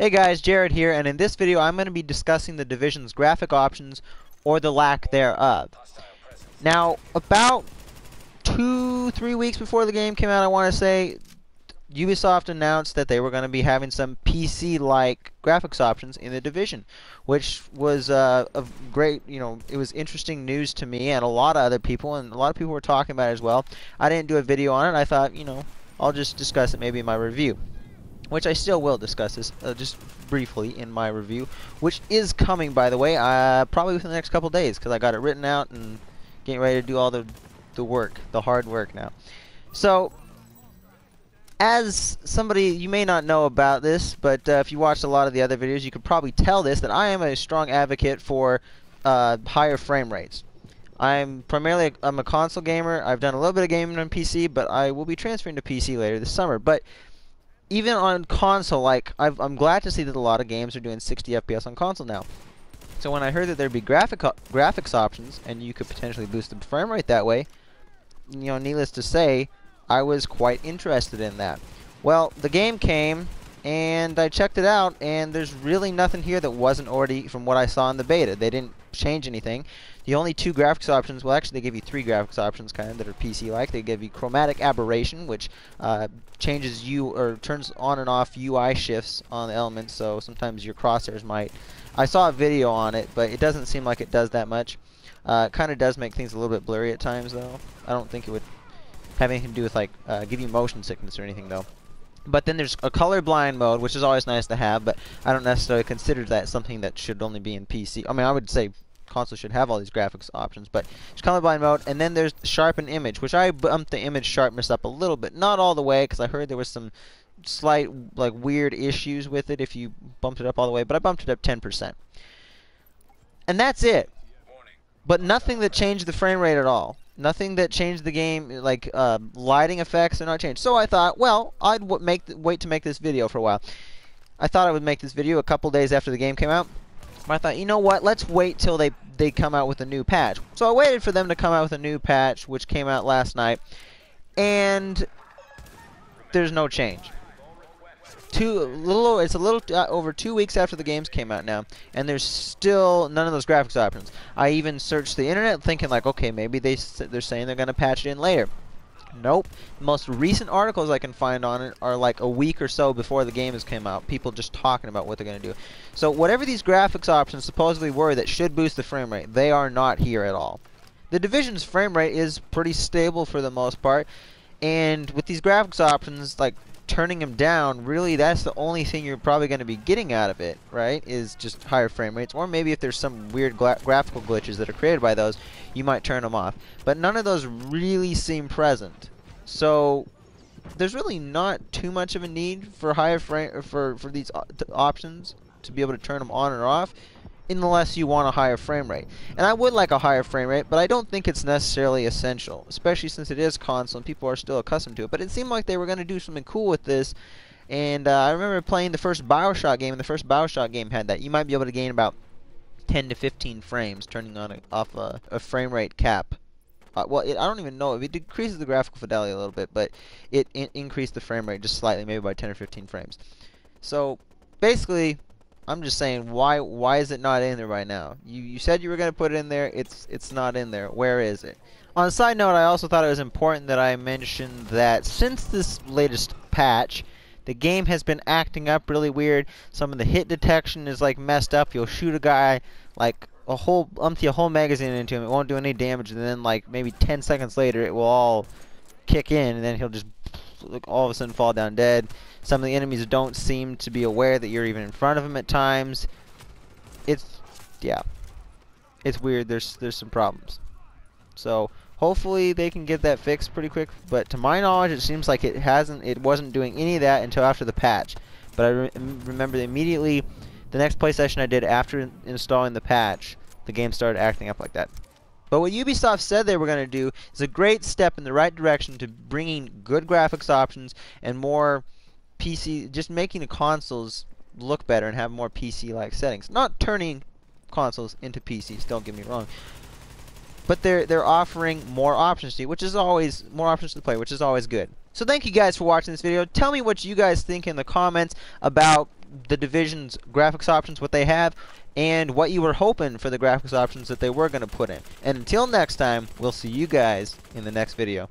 Hey guys, Jared here, and in this video I'm going to be discussing the Division's graphic options, or the lack thereof. Now, about 2-3 weeks before the game came out, I want to say, Ubisoft announced that they were going to be having some PC-like graphics options in the Division, which was a great, it was interesting news to me and a lot of other people, and a lot of people were talking about it as well. I didn't do a video on it. I thought, I'll just discuss it maybe in my review, which I still will discuss this just briefly in my review, which is coming, by the way, probably within the next couple days, because I got it written out and getting ready to do all the work, the hard work now. So, as somebody, you may not know about this, but if you watched a lot of the other videos, you could probably tell this, that I am a strong advocate for higher frame rates. I'm a console gamer. I've done a little bit of gaming on PC, but I will be transferring to PC later this summer. But even on console, I'm glad to see that a lot of games are doing 60 FPS on console now. So when I heard that there'd be graphics options, and you could potentially boost the frame rate that way, needless to say, I was quite interested in that. Well, the game came, and I checked it out, and there's really nothing here that wasn't already from what I saw in the beta. They didn't change anything. The only two graphics options, well, actually they give you three graphics options kind of that are PC-like. They give you chromatic aberration, which changes turns on and off UI shifts on the elements, so sometimes your crosshairs might. I saw a video on it, but it doesn't seem like it does that much. It kind of does make things a little bit blurry at times, though. I don't think it would have anything to do with give you motion sickness or anything, though. But then there's a colorblind mode, which is always nice to have, but I don't necessarily consider that something that should only be in PC. I mean, I would say console should have all these graphics options, but there's colorblind mode, and then there's sharpen image, which I bumped the image sharpness up a little bit, not all the way, because I heard there was some slight weird issues with it if you bumped it up all the way, but I bumped it up 10%. And that's it. But nothing that changed the frame rate at all. Nothing that changed the game, lighting effects are not changed. So I thought, well, I'd wait to make this video for a while. I thought I would make this video a couple days after the game came out. But I thought, you know what, let's wait till they come out with a new patch. So I waited for them to come out with a new patch, which came out last night. And there's no change. It's a little over 2 weeks after the games came out now, and there's still none of those graphics options. I even searched the internet thinking okay, maybe they're saying they're going to patch it in later. Nope. The most recent articles I can find on it are a week or so before the game has come out. People just talking about what they're going to do. So whatever these graphics options supposedly were that should boost the frame rate, they are not here at all. The Division's frame rate is pretty stable for the most part, and with these graphics options, turning them down, really that's the only thing you're probably going to be getting out of it, right, is just higher frame rates. Or maybe if there's some weird graphical glitches that are created by those, you might turn them off. But none of those really seem present. So there's really not too much of a need for higher for these options to be able to turn them on or off, unless you want a higher frame rate. And I would like a higher frame rate, but I don't think it's necessarily essential, especially since it is console and people are still accustomed to it. But it seemed like they were going to do something cool with this, and I remember playing the first Bioshock game, and the first Bioshock game had that. You might be able to gain about 10 to 15 frames turning on off a frame rate cap. Well, I don't even know. It decreases the graphical fidelity a little bit, but it increased the frame rate just slightly, maybe by 10 or 15 frames. So, basically, I'm just saying, why is it not in there right now? You said you were going to put it in there. It's not in there. Where is it? On a side note, I also thought it was important that I mention that since this latest patch, the game has been acting up really weird. Some of the hit detection is messed up. You'll shoot a guy empty a whole magazine into him. It won't do any damage, and then maybe 10 seconds later, it will all kick in, and then he'll just all of a sudden fall down dead. Some of the enemies don't seem to be aware that you're even in front of them at times. It's weird. There's some problems. So hopefully they can get that fixed pretty quick. But to my knowledge, it seems like it wasn't doing any of that until after the patch. But I remember immediately the next play session I did after installing the patch, the game started acting up like that. But what Ubisoft said they were going to do is a great step in the right direction to bringing good graphics options and more PC, just making the consoles look better and have more PC-like settings. Not turning consoles into PCs, don't get me wrong. But they're offering more options to you, which is always more options to play, which is always good. So thank you guys for watching this video. Tell me what you guys think in the comments about the Division's graphics options, what they have, and what you were hoping for the graphics options that they were going to put in. And until next time, we'll see you guys in the next video.